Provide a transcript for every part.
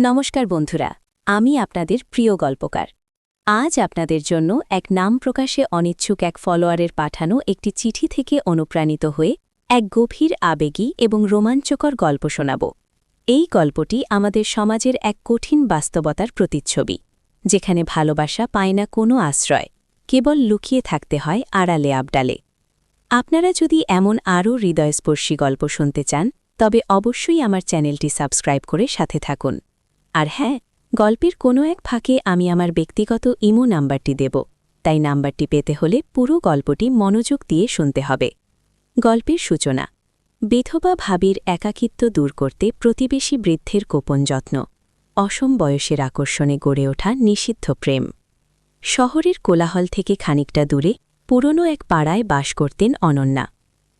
নমস্কার বন্ধুরা, আমি আপনাদের প্রিয় গল্পকার। আজ আপনাদের জন্য এক নাম প্রকাশে অনিচ্ছুক এক ফলোয়ারের পাঠানো একটি চিঠি থেকে অনুপ্রাণিত হয়ে এক গভীর আবেগী এবং রোমাঞ্চকর গল্প শোনাব। এই গল্পটি আমাদের সমাজের এক কঠিন বাস্তবতার প্রতিচ্ছবি, যেখানে ভালোবাসা পায় না কোনো আশ্রয়, কেবল লুকিয়ে থাকতে হয় আড়ালে আবডালে। আপনারা যদি এমন আরও হৃদয়স্পর্শী গল্প শুনতে চান, তবে অবশ্যই আমার চ্যানেলটি সাবস্ক্রাইব করে সাথে থাকুন। আর হ্যাঁ, গল্পের কোনো এক ফাঁকে আমি আমার ব্যক্তিগত ইমো নাম্বারটি দেব, তাই নাম্বারটি পেতে হলে পুরো গল্পটি মনোযোগ দিয়ে শুনতে হবে। গল্পের সূচনা। বিধবা ভাবির একাকিত্ব দূর করতে প্রতিবেশী বৃদ্ধের গোপন যত্ন, অসম বয়সের আকর্ষণে গড়ে ওঠা নিষিদ্ধ প্রেম। শহরের কোলাহল থেকে খানিকটা দূরে পুরনো এক পাড়ায় বাস করতেন অনন্যা।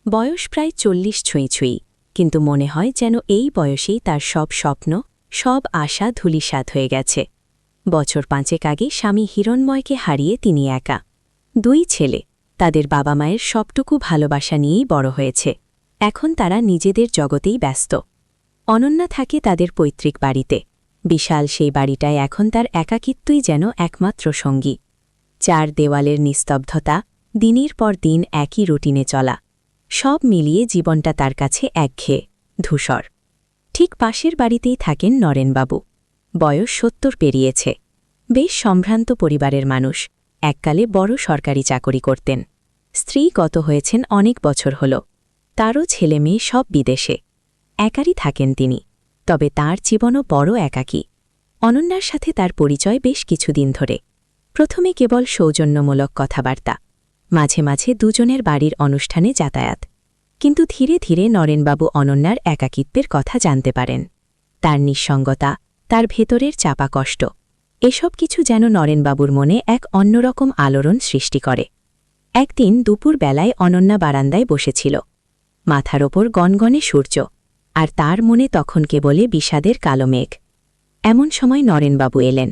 বয়স প্রায় 40 ছুঁই, কিন্তু মনে হয় যেন এই বয়সেই তার সব স্বপ্ন, সব আশা ধূলিসাৎ হয়ে গেছে। বছর 5 আগে স্বামী হিরণময়কে হারিয়ে তিনি একা। 2 ছেলে, তাদের বাবা মায়ের সবটুকু ভালোবাসা নিয়েই বড় হয়েছে। এখন তারা নিজেদের জগতেই ব্যস্ত। অনন্যা থাকে তাদের পৈতৃক বাড়িতে। বিশাল সেই বাড়িটায় এখন তার একাকিত্বই যেন একমাত্র সঙ্গী। 4 দেওয়ালের নিস্তব্ধতা, দিনের পর দিন একই রুটিনে চলা, সব মিলিয়ে জীবনটা তার কাছে একঘেয়ে, ধূসর। ঠিক পাশের বাড়িতেই থাকেন নরেনবাবু। বয়স 70 পেরিয়েছে। বেশ সম্ভ্রান্ত পরিবারের মানুষ, এককালে বড় সরকারি চাকরি করতেন। স্ত্রী গত হয়েছেন অনেক বছর হল। তারও ছেলে মেয়ে সব বিদেশে। একারই থাকেন তিনি, তবে তার জীবনও বড় একাকী। অনন্যার সাথে তার পরিচয় বেশ কিছুদিন ধরে। প্রথমে কেবল সৌজন্যমূলক কথাবার্তা, মাঝে মাঝে দুজনের বাড়ির অনুষ্ঠানে যাতায়াত। কিন্তু ধীরে ধীরে নরেনবাবু অনন্যার একাকিত্বের কথা জানতে পারেন। তার নিঃসঙ্গতা, তার ভেতরের চাপা কষ্ট, এসব কিছু যেন নরেনবাবুর মনে এক অন্যরকম আলোড়ন সৃষ্টি করে। একদিন দুপুর বেলায় অনন্যা বারান্দায় বসেছিল। মাথার ওপর গনগনে সূর্য, আর তার মনে তখন কেবলে বিষাদের কালো মেঘ। এমন সময় নরেনবাবু এলেন,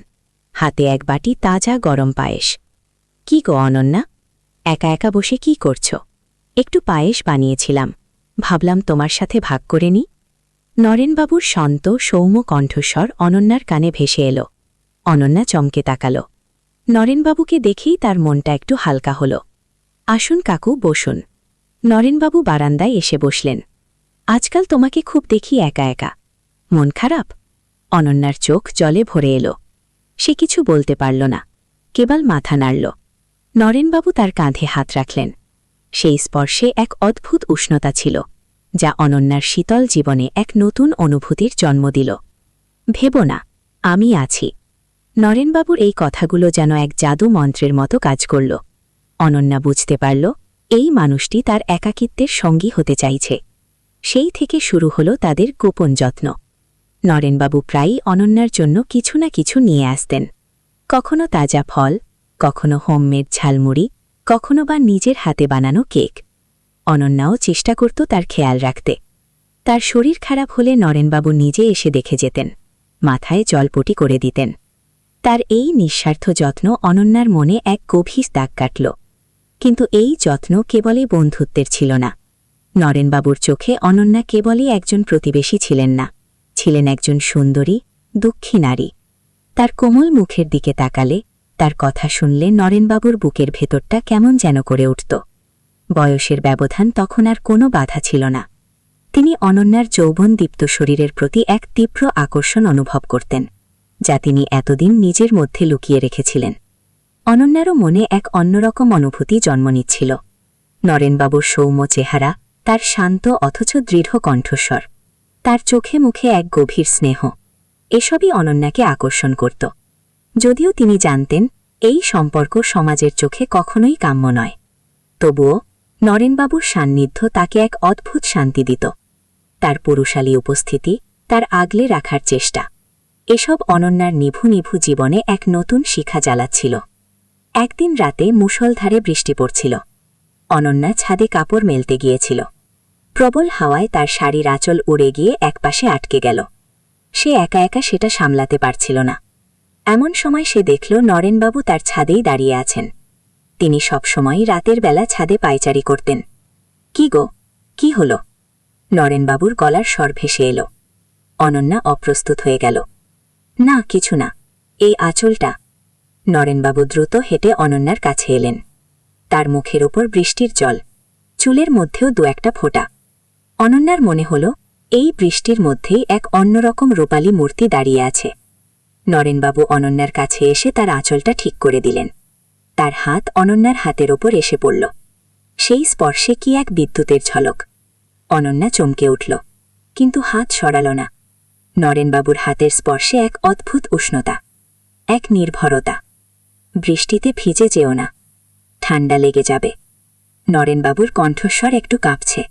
হাতে এক বাটি তাজা গরম পায়েস। কি গো অনন্যা, একা একা বসে কি করছ? একটু পায়েস বানিয়েছিলাম, ভাবলাম তোমার সাথে ভাগ করে নি। নরেনবাবুর শান্ত সৌম্য কণ্ঠস্বর অনন্যার কানে ভেসে এল। অনন্যা চমকে তাকাল। নরেনবাবুকে দেখেই তার মনটা একটু হালকা হল। আসুন কাকু, বসুন। নরেনবাবু বারান্দায় এসে বসলেন। আজকাল তোমাকে খুব দেখি একা একা, মন খারাপ? অনন্যার চোখ জলে ভরে এল। সে কিছু বলতে পারল না, কেবল মাথা নাড়ল। নরেনবাবু তার কাঁধে হাত রাখলেন। সেই স্পর্শে এক অদ্ভুত উষ্ণতা ছিল, যা অনন্যার শীতল জীবনে এক নতুন অনুভূতির জন্ম দিল। ভেবো না, আমি আছি। নরেনবাবুর এই কথাগুলো যেন এক জাদু মন্ত্রের মতো কাজ করল। অনন্যা বুঝতে পারল, এই মানুষটি তার একাকিত্বের সঙ্গী হতে চাইছে। সেই থেকে শুরু হল তাদের গোপন যত্ন। নরেনবাবু প্রায়ই অনন্যার জন্য কিছু না কিছু নিয়ে আসতেন। কখনো তাজা ফল, কখনো হোমমেড ঝালমুড়ি, কখনো বা নিজের হাতে বানানো কেক। অনন্যাও চেষ্টা করত তার খেয়াল রাখতে। তার শরীর খারাপ হলে নরেনবাবু নিজে এসে দেখে যেতেন, মাথায় জলপটি করে দিতেন। তার এই নিঃস্বার্থ যত্ন অনন্যার মনে এক গভীর দাগ কাটল। কিন্তু এই যত্ন কেবলই বন্ধুত্বের ছিল না। নরেনবাবুর চোখে অনন্যা কেবলই একজন প্রতিবেশী ছিলেন না, ছিলেন একজন সুন্দরী, দুঃখী নারী। তার কোমল মুখের দিকে তাকালে, তার কথা শুনলে নরেনবাবুর বুকের ভেতরটা কেমন যেন করে উঠত। বয়সের ব্যবধান তখন আর কোনো বাধা ছিল না। তিনি অনন্যার যৌবনদীপ্ত শরীরের প্রতি এক তীব্র আকর্ষণ অনুভব করতেন, যা তিনি এতদিন নিজের মধ্যে লুকিয়ে রেখেছিলেন। অনন্যারও মনে এক অন্যরকম অনুভূতি জন্ম নিচ্ছিল। নরেনবাবুর সৌম্য চেহারা, তার শান্ত অথচ দৃঢ় কণ্ঠস্বর, তার চোখে মুখে এক গভীর স্নেহ, এসবই অনন্যাকে আকর্ষণ করত। যদিও তিনি জানতেন, এই সম্পর্ক সমাজের চোখে কখনোই কাম্য নয়। তবুও নরেনবাবুর সান্নিধ্য তাকে এক অদ্ভুত শান্তি দিত। তার পুরুষালী উপস্থিতি, তার আগলে রাখার চেষ্টা, এসব অনন্যার নিভু নিভু জীবনে এক নতুন শিখা জ্বালাচ্ছিল। একদিন রাতে মুষলধারে বৃষ্টি পড়ছিল। অনন্যা ছাদে কাপড় মেলতে গিয়েছিল। প্রবল হাওয়ায় তার শাড়ির আঁচল উড়ে গিয়ে একপাশে আটকে গেল। সে একা একা সেটা সামলাতে পারছিল না। এমন সময় সে দেখল নরেনবাবু তার ছাদেই দাঁড়িয়ে আছেন। তিনি সবসময়ই রাতের বেলা ছাদে পায়চারি করতেন। কি গো, কি হল? নরেনবাবুর গলার স্বর ভেসে এল। অনন্যা অপ্রস্তুত হয়ে গেল। না, কিছু না, এই আঁচলটা। নরেনবাবু দ্রুত হেঁটে অনন্যার কাছে এলেন। তার মুখের ওপর বৃষ্টির জল, চুলের মধ্যেও দু একটা ফোঁটা। অনন্যার মনে হল এই বৃষ্টির মধ্যেই এক অন্যরকম রূপালী মূর্তি দাঁড়িয়ে আছে। নরেনবাবু অনন্যার কাছে এসে তার আঁচলটা ঠিক করে দিলেন। তার হাত অনন্যার হাতের ওপর এসে পড়ল। সেই স্পর্শে কি এক বিদ্যুতের ঝলক। অনন্যা চমকে উঠল, কিন্তু হাত সরাল না। নরেনবাবুর হাতের স্পর্শে এক অদ্ভুত উষ্ণতা, এক নির্ভরতা। বৃষ্টিতে ভিজে যেও না, ঠান্ডা লেগে যাবে। নরেনবাবুর কণ্ঠস্বর একটু কাঁপছে।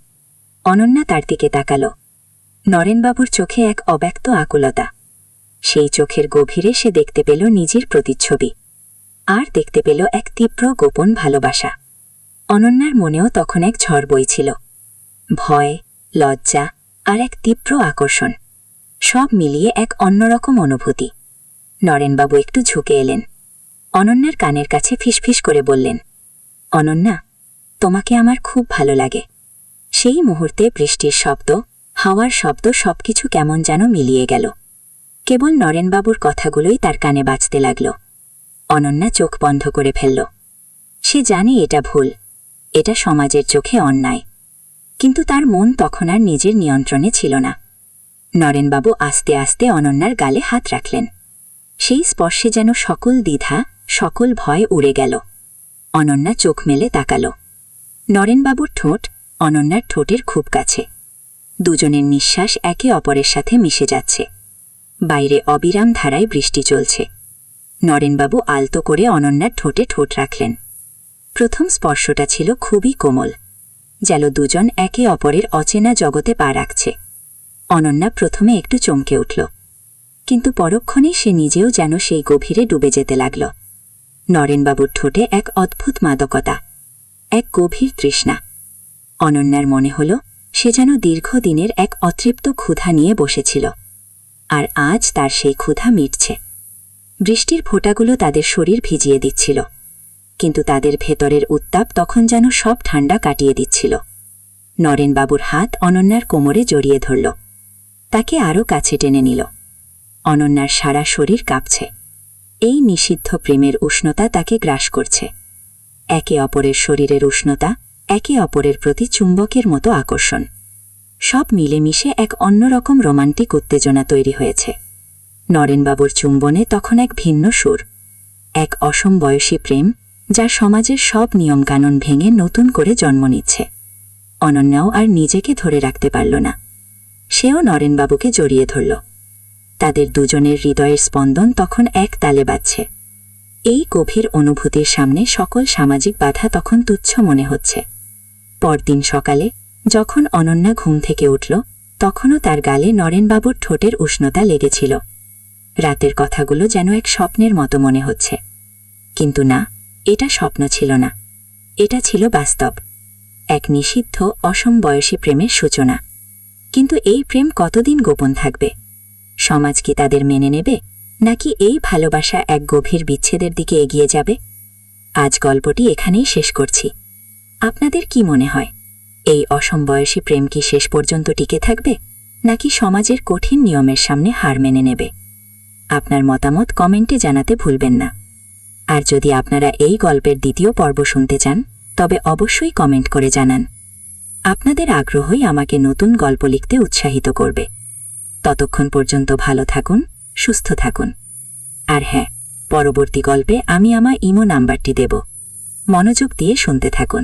অনন্যা তার দিকে তাকাল। নরেনবাবুর চোখে এক অব্যক্ত আকুলতা। সেই চোখের গভীরে সে দেখতে পেল নিজের প্রতিচ্ছবি, আর দেখতে পেল এক তীব্র গোপন ভালোবাসা। অনন্যার মনেও তখন এক ঝড় বইছিল, ভয়, লজ্জা আর এক তীব্র আকর্ষণ, সব মিলিয়ে এক অন্যরকম অনুভূতি। নরেনবাবু একটু ঝুঁকে এলেন। অনন্যার কানের কাছে ফিসফিস করে বললেন, অনন্যা, তোমাকে আমার খুব ভালো লাগে। সেই মুহূর্তে বৃষ্টির শব্দ, হাওয়ার শব্দ সবকিছু কেমন যেন মিলিয়ে গেল। কেবল নরেনবাবুর কথাগুলোই তার কানে বাজতে লাগল। অনন্যা চোখ বন্ধ করে ফেলল। সে জানে এটা ভুল, এটা সমাজের চোখে অন্যায়, কিন্তু তার মন তখন আর নিজের নিয়ন্ত্রণে ছিল না। নরেনবাবু আস্তে আস্তে অনন্যার গালে হাত রাখলেন। সেই স্পর্শে যেন সকল দ্বিধা, সকল ভয় উড়ে গেল। অনন্যা চোখ মেলে তাকাল। নরেনবাবুর ঠোঁট অনন্যার ঠোঁটের খুব কাছে। দুজনের নিঃশ্বাস একে অপরের সাথে মিশে যাচ্ছে। বাইরে অবিরাম ধারায় বৃষ্টি চলছে। নরেনবাবু আলতো করে অনন্যার ঠোঁটে ঠোঁট রাখলেন। প্রথম স্পর্শটা ছিল খুবই কোমল, যেন দুজন একে অপরের অচেনা জগতে পা রাখছে। অনন্যা প্রথমে একটু চমকে উঠল, কিন্তু পরক্ষণেই সে নিজেও যেন সেই গভীরে ডুবে যেতে লাগল। নরেনবাবুর ঠোঁটে এক অদ্ভুত মাদকতা, এক গভীর তৃষ্ণা। অনন্যার মনে হল সে যেন দীর্ঘদিনের এক অতৃপ্ত ক্ষুধা নিয়ে বসেছিল, আর আজ তার সেই ক্ষুধা মিটছে। বৃষ্টির ফোঁটাগুলো তাদের শরীর ভিজিয়ে দিচ্ছিল, কিন্তু তাদের ভেতরের উত্তাপ তখন যেন সব ঠান্ডা কাটিয়ে দিচ্ছিল। নরেনবাবুর হাত অনন্যার কোমরে জড়িয়ে ধরল, তাকে আরও কাছে টেনে নিল। অনন্যার সারা শরীর কাঁপছে। এই নিষিদ্ধ প্রেমের উষ্ণতা তাকে গ্রাস করছে। একে অপরের শরীরের উষ্ণতা, একে অপরের প্রতি চুম্বকের মতো আকর্ষণ, সব মিলেমিশে এক অন্যরকম রোমান্টিক উত্তেজনা তৈরি হয়েছে। নরেনবাবুর চুম্বনে তখন এক ভিন্ন সুর, এক অসমবয়সী প্রেম, যা সমাজের সব নিয়মকানুন ভেঙে নতুন করে জন্ম নিচ্ছে। অনন্যাও আর নিজেকে ধরে রাখতে পারল না। সেও নরেনবাবুকে জড়িয়ে ধরল। তাদের দুজনের হৃদয়ের স্পন্দন তখন এক তালে বাজছে। এই গভীর অনুভূতির সামনে সকল সামাজিক বাধা তখন তুচ্ছ মনে হচ্ছে। পরদিন সকালে যখন অনন্যা ঘুম থেকে উঠল, তখনও তার গালে নরেনবাবুর ঠোঁটের উষ্ণতা লেগেছিল। রাতের কথাগুলো যেন এক স্বপ্নের মতো মনে হচ্ছে, কিন্তু না, এটা স্বপ্ন ছিল না, এটা ছিল বাস্তব, এক নিষিদ্ধ অসমবয়সী প্রেমের সূচনা। কিন্তু এই প্রেম কতদিন গোপন থাকবে? সমাজ কি তাদের মেনে নেবে, নাকি এই ভালোবাসা এক গভীর বিচ্ছেদের দিকে এগিয়ে যাবে? আজ গল্পটি এখানেই শেষ করছি। আপনাদের কি মনে হয়, এই অসমবয়সী প্রেম কি শেষ পর্যন্ত টিকে থাকবে, নাকি সমাজের কঠিন নিয়মের সামনে হার মেনে নেবে? আপনার মতামত কমেন্টে জানাতে ভুলবেন না। আর যদি আপনারা এই গল্পের দ্বিতীয় পর্ব শুনতে চান, তবে অবশ্যই কমেন্ট করে জানান। আপনাদের আগ্রহই আমাকে নতুন গল্প লিখতে উৎসাহিত করবে। ততক্ষণ পর্যন্ত ভালো থাকুন, সুস্থ থাকুন। আর হ্যাঁ, পরবর্তী গল্পে আমি আমার ইমো নাম্বারটি দেব। মনোযোগ দিয়ে শুনতে থাকুন।